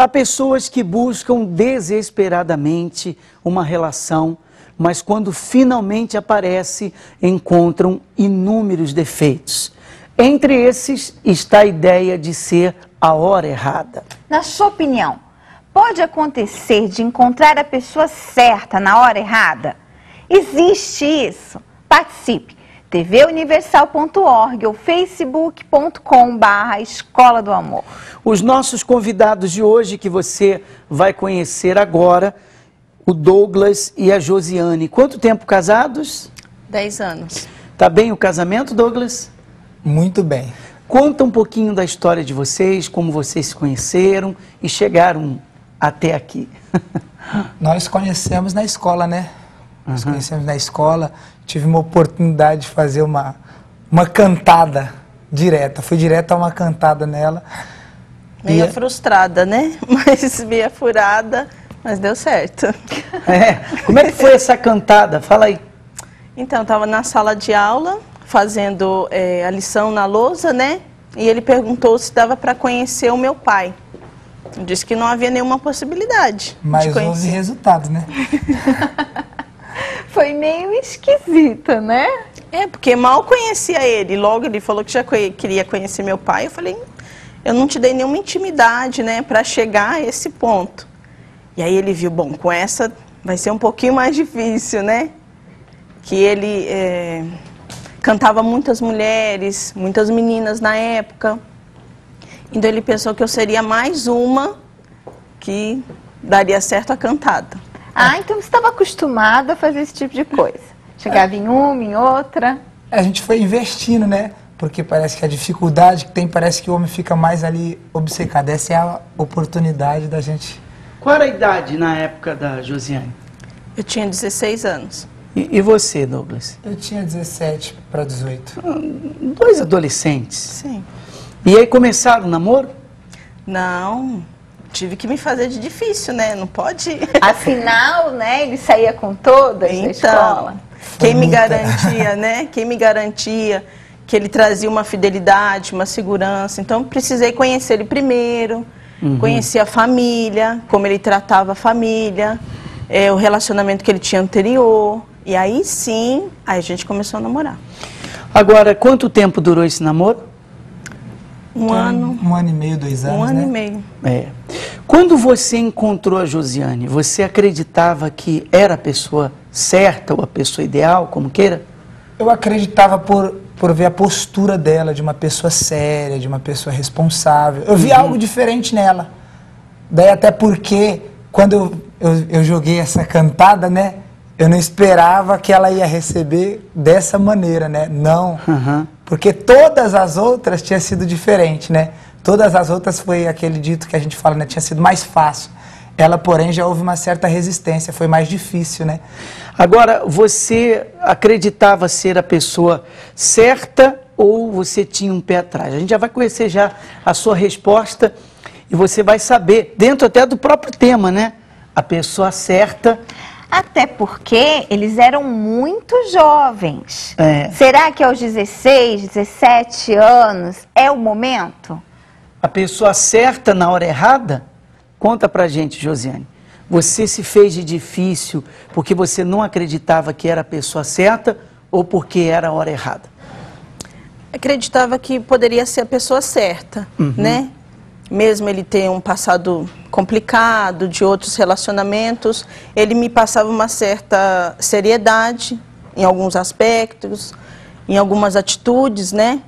Há pessoas que buscam desesperadamente uma relação, mas quando finalmente aparece, encontram inúmeros defeitos. Entre esses está a ideia de ser a hora errada. Na sua opinião, pode acontecer de encontrar a pessoa certa na hora errada? Existe isso? Participe! tvuniversal.org ou facebook.com/Escola do Amor. Os nossos convidados de hoje, que você vai conhecer agora, o Douglas e a Josiane. Quanto tempo casados? 10 anos. Tá bem o casamento, Douglas? Muito bem. Conta um pouquinho da história de vocês, como vocês se conheceram e chegaram até aqui. Nós conhecemos na escola, né? Nós conhecemos na escola, tive uma oportunidade de fazer uma cantada direta. Fui direto a uma cantada nela. Meia frustrada, né? Mas meia furada, mas deu certo. Como é que foi essa cantada? Fala aí. Então, eu estava na sala de aula, fazendo a lição na lousa, né? E ele perguntou se dava para conhecer o meu pai. Eu disse que não havia nenhuma possibilidade de Mas conhecer. houve resultado, né? Foi meio esquisita, né? Porque mal conhecia ele. Logo ele falou que já queria conhecer meu pai. Eu falei, eu não te dei nenhuma intimidade, né, para chegar a esse ponto. E aí ele viu, bom, com essa vai ser um pouquinho mais difícil, né? Que ele cantava muitas mulheres, muitas meninas na época. Então ele pensou que eu seria mais uma que daria certo a cantada. Ah, então você estava acostumada a fazer esse tipo de coisa. Chegava em uma, em outra. A gente foi investindo, né? Porque parece que a dificuldade que tem, parece que o homem fica mais ali obcecado. Essa é a oportunidade da gente... Qual era a idade na época da Josiane? Eu tinha 16 anos. E você, Douglas? Eu tinha 17 para 18. Dois adolescentes. Sim. E aí começaram o namoro? Não, tive que me fazer de difícil, né? Não pode... Afinal, né, ele saía com todas da escola. Quem me garantia, né? Quem me garantia que ele trazia uma fidelidade, uma segurança. Então, precisei conhecer ele primeiro, conhecer a família, como ele tratava a família, o relacionamento que ele tinha anterior. E aí sim, aí a gente começou a namorar. Agora, quanto tempo durou esse namoro? Um ano. Um ano e meio, 2 anos, Um ano né? e meio. Quando você encontrou a Josiane, você acreditava que era a pessoa certa ou a pessoa ideal, como queira? Eu acreditava por ver a postura dela, de uma pessoa séria, de uma pessoa responsável. Eu vi algo diferente nela. Daí até porque, quando eu joguei essa cantada, né? Eu não esperava que ela ia receber dessa maneira, né? Não. Porque todas as outras tinha sido diferente, né? Todas as outras foi aquele dito que a gente fala, né? Tinha sido mais fácil. Ela, porém, já houve uma certa resistência, foi mais difícil, né? Agora, você acreditava ser a pessoa certa ou você tinha um pé atrás? A gente já vai conhecer já a sua resposta e você vai saber, dentro até do próprio tema, né? A pessoa certa... Até porque eles eram muito jovens. Será que aos 16, 17 anos é o momento? A pessoa certa na hora errada? Conta pra gente, Josiane. Você se fez de difícil porque você não acreditava que era a pessoa certa ou porque era a hora errada? Acreditava que poderia ser a pessoa certa, né? Mesmo ele ter um passado complicado, de outros relacionamentos, ele me passava uma certa seriedade em alguns aspectos, em algumas atitudes, né?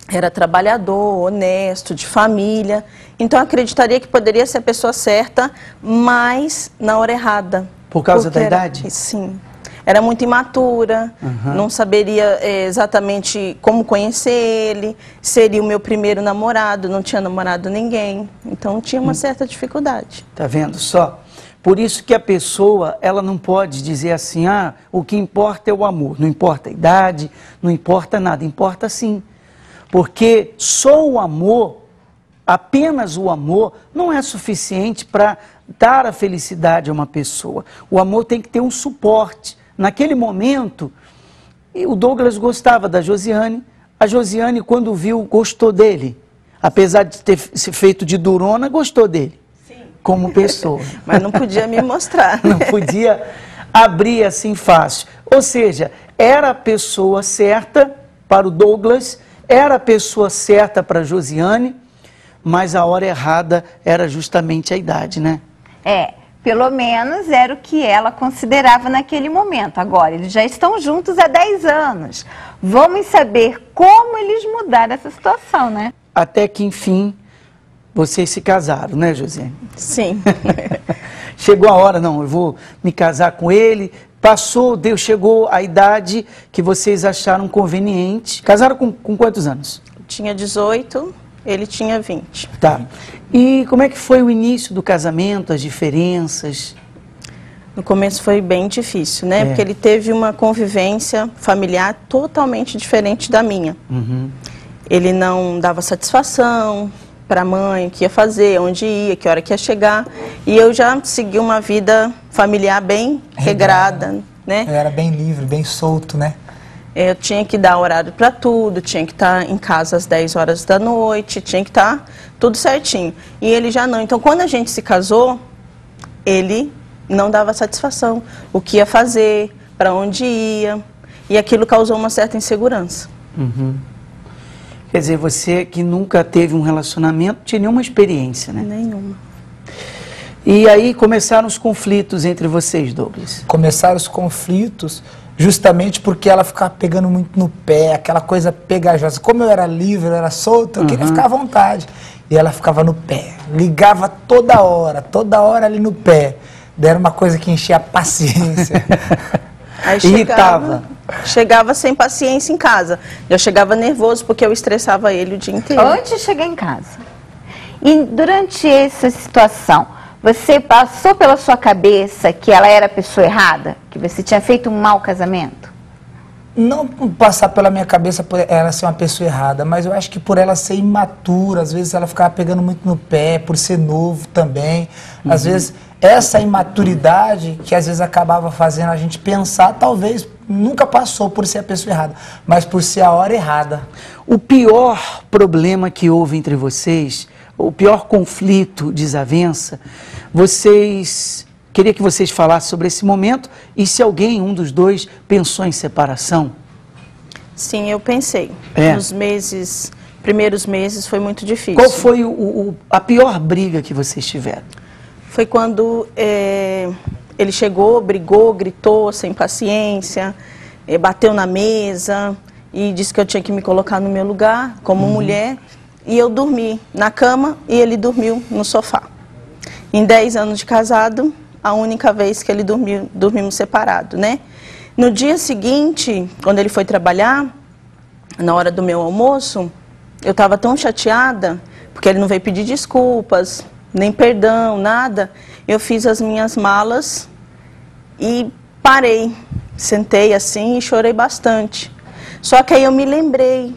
Era trabalhador, honesto, de família. Então, eu acreditaria que poderia ser a pessoa certa, mas na hora errada. Por causa da idade? Sim. Era muito imatura, não saberia exatamente como conhecer ele, seria o meu primeiro namorado, não tinha namorado ninguém, então tinha uma certa dificuldade. Tá vendo só? Por isso que a pessoa, ela não pode dizer assim, o que importa é o amor, não importa a idade, não importa nada, importa sim. Porque só o amor, apenas o amor, não é suficiente para dar a felicidade a uma pessoa. O amor tem que ter um suporte. Naquele momento, o Douglas gostava da Josiane. A Josiane, quando viu, gostou dele. Apesar de ter se feito de durona, gostou dele. Sim. como pessoa. Mas não podia me mostrar. Não podia abrir assim fácil. Ou seja, era a pessoa certa para o Douglas, era a pessoa certa para a Josiane, mas a hora errada era justamente a idade, né? Pelo menos era o que ela considerava naquele momento. Agora, eles já estão juntos há 10 anos. Vamos saber como eles mudaram essa situação, né? Até que, enfim, vocês se casaram, né, Josiane? Sim. Chegou a hora, não, eu vou me casar com ele. Chegou a idade que vocês acharam conveniente. Casaram com quantos anos? Tinha 18, ele tinha 20. Tá. E como é que foi o início do casamento, as diferenças? No começo foi bem difícil, né? Porque ele teve uma convivência familiar totalmente diferente da minha. Ele não dava satisfação para a mãe, o que ia fazer, onde ia, que hora que ia chegar. E eu já segui uma vida familiar bem regrada, né? Eu era bem livre, bem solto, né? Eu tinha que dar horário para tudo, tinha que estar em casa às 10 horas da noite, tinha que estar tudo certinho. E ele já não. Então, quando a gente se casou, ele não dava satisfação. O que ia fazer, para onde ia. E aquilo causou uma certa insegurança. Quer dizer, você que nunca teve um relacionamento, tinha nenhuma experiência, né? Nenhuma. E aí começaram os conflitos entre vocês, Douglas? Começaram os conflitos justamente porque ela ficava pegando muito no pé, aquela coisa pegajosa. Como eu era livre, eu era solto, eu queria ficar à vontade. E ela ficava no pé, ligava toda hora ali no pé. Daí era uma coisa que enchia a paciência. Aí chegava sem paciência em casa. Já chegava nervoso porque eu estressava ele o dia inteiro. Antes de chegar em casa. E durante essa situação, você passou pela sua cabeça que ela era a pessoa errada? Que você tinha feito um mau casamento? Não passar pela minha cabeça por ela ser uma pessoa errada, mas eu acho que por ela ser imatura, às vezes ela ficava pegando muito no pé, por ser novo também. Às vezes essa imaturidade que às vezes acabava fazendo a gente pensar, talvez nunca passou por ser a pessoa errada, mas por ser a hora errada. O pior problema que houve entre vocês, o pior conflito, desavença, queria que vocês falassem sobre esse momento e se alguém, um dos dois, pensou em separação. Sim, eu pensei. Nos primeiros meses foi muito difícil. Qual foi a pior briga que vocês tiveram? Foi quando ele chegou, brigou, gritou, sem paciência, bateu na mesa e disse que eu tinha que me colocar no meu lugar como mulher. E eu dormi na cama e ele dormiu no sofá. Em 10 anos de casado, a única vez que ele dormimos separados, né? No dia seguinte, quando ele foi trabalhar, na hora do meu almoço, eu estava tão chateada, porque ele não veio pedir desculpas, nem perdão, nada. Eu fiz as minhas malas e parei, sentei assim e chorei bastante. Só que aí eu me lembrei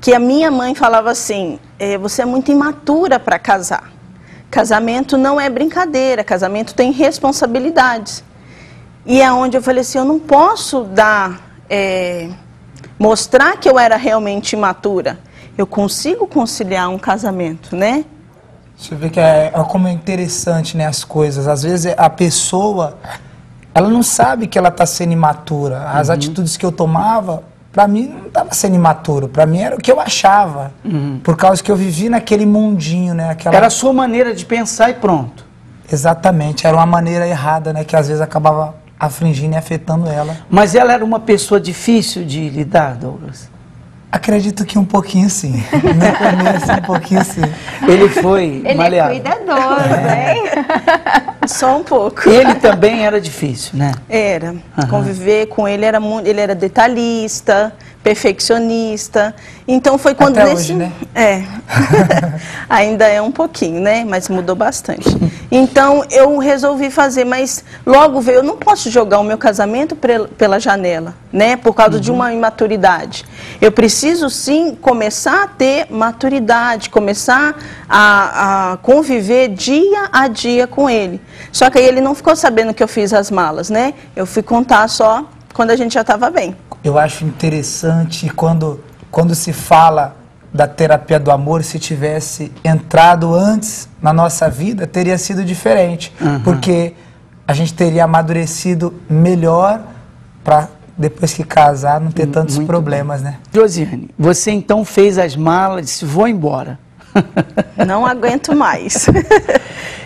que a minha mãe falava assim, você é muito imatura para casar. Casamento não é brincadeira, casamento tem responsabilidades. E é onde eu falei assim, eu não posso mostrar que eu era realmente imatura. Eu consigo conciliar um casamento, né? Deixa eu ver que como é interessante, né, as coisas. Às vezes a pessoa, ela não sabe que ela está sendo imatura. As atitudes que eu tomava, para mim não estava sendo imaturo, para mim era o que eu achava, por causa que eu vivi naquele mundinho, né? Era a sua maneira de pensar e pronto. Exatamente, era uma maneira errada, né? Que às vezes acabava afligindo e afetando ela. Mas ela era uma pessoa difícil de lidar, Douglas? Acredito que um pouquinho sim, no começo um pouquinho sim. Ele foi maleável. Ele é cuidadoso, hein? Só um pouco. Ele também era difícil, né? Era. Conviver com ele era muito. Ele era detalhista, perfeccionista. Então foi quando até hoje, né? Ainda é um pouquinho, né? Mas mudou bastante. Então eu resolvi fazer, mas logo veio, eu não posso jogar o meu casamento pela janela, né? Por causa de uma imaturidade. Eu preciso sim começar a ter maturidade, começar a conviver dia a dia com ele. Só que aí ele não ficou sabendo que eu fiz as malas, né? Eu fui contar só quando a gente já estava bem. Eu acho interessante quando se fala da terapia do amor, se tivesse entrado antes na nossa vida, teria sido diferente. Porque a gente teria amadurecido melhor para, depois que casar, não ter tantos problemas, né? Josiane, você então fez as malas e disse, vou embora. Não aguento mais.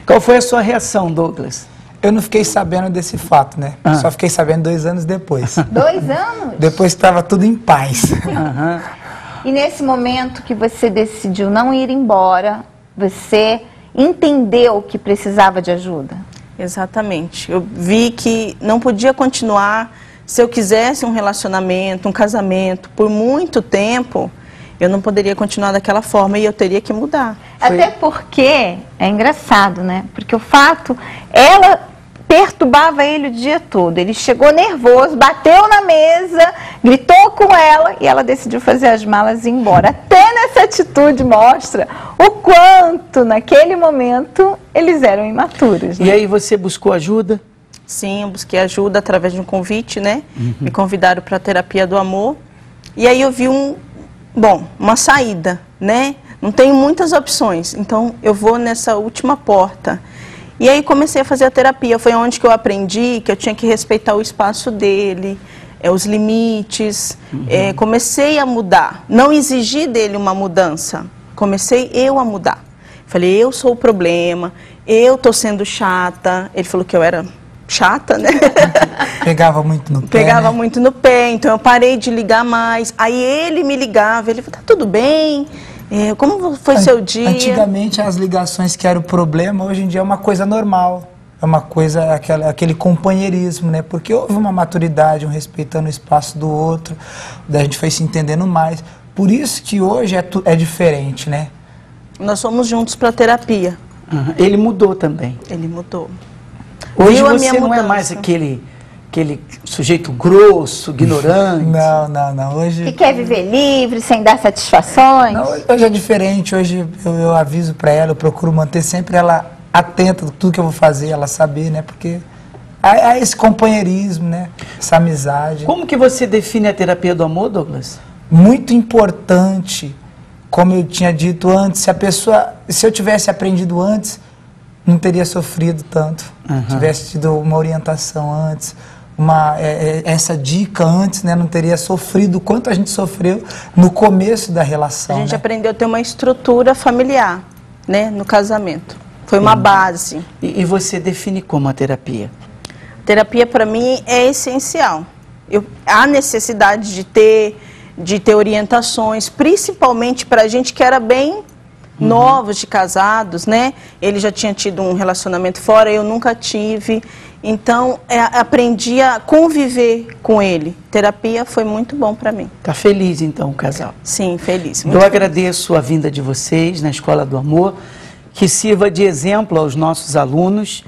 Qual foi a sua reação, Douglas? Eu não fiquei sabendo desse fato, né? Só fiquei sabendo 2 anos depois. 2 anos? Depois estava tudo em paz. E nesse momento que você decidiu não ir embora, você entendeu que precisava de ajuda? Exatamente. Eu vi que não podia continuar. Se eu quisesse um relacionamento, um casamento, por muito tempo, eu não poderia continuar daquela forma e eu teria que mudar. Até porque, é engraçado, né? Porque o fato, ela perturbava ele o dia todo. Ele chegou nervoso, bateu na mesa, gritou com ela e ela decidiu fazer as malas e ir embora. Até nessa atitude mostra o quanto, naquele momento, eles eram imaturos. Né? E aí você buscou ajuda? Sim, eu busquei ajuda através de um convite, né? Me convidaram para a terapia do amor. E aí eu vi uma saída, né? Não tenho muitas opções, então eu vou nessa última porta. E aí comecei a fazer a terapia, foi onde que eu aprendi que eu tinha que respeitar o espaço dele, os limites. Comecei a mudar, não exigi dele uma mudança, comecei eu a mudar. Falei, eu sou o problema, eu tô sendo chata. Ele falou que eu era chata, né? Pegava muito no pé. Pegava né? muito no pé, então eu parei de ligar mais. Aí ele me ligava, ele falou, tá tudo bem? Como foi seu dia? Antigamente as ligações que era o problema, hoje em dia é uma coisa normal. É uma coisa, aquele companheirismo, né? Porque houve uma maturidade, um respeitando o espaço do outro, daí a gente foi se entendendo mais. Por isso que hoje é diferente, né? Nós fomos juntos para terapia. Ele mudou também. Ele mudou. Hoje Viu a você minha não é mudança? mais aquele sujeito grosso, ignorante. Não. Hoje... Que quer viver livre, sem dar satisfações? Não, hoje é diferente. Hoje eu aviso para ela, eu procuro manter sempre ela atenta de tudo que eu vou fazer, ela saber, né? Porque há esse companheirismo, né? Essa amizade. Como que você define a terapia do amor, Douglas? Muito importante, como eu tinha dito antes, se eu tivesse aprendido antes, não teria sofrido tanto. Tivesse tido uma orientação antes, essa dica antes, né, não teria sofrido o quanto a gente sofreu no começo da relação. A gente né? aprendeu a ter uma estrutura familiar, né, no casamento. Foi uma base. E você define como a terapia? Terapia, para mim, é essencial. Há necessidade de ter orientações, principalmente para a gente que era bem novos de casados, né? Ele já tinha tido um relacionamento fora, eu nunca tive. Então, aprendi a conviver com ele. Terapia foi muito bom para mim. Tá feliz, então, o casal? Sim, feliz. Eu agradeço a vinda de vocês na Escola do Amor, que sirva de exemplo aos nossos alunos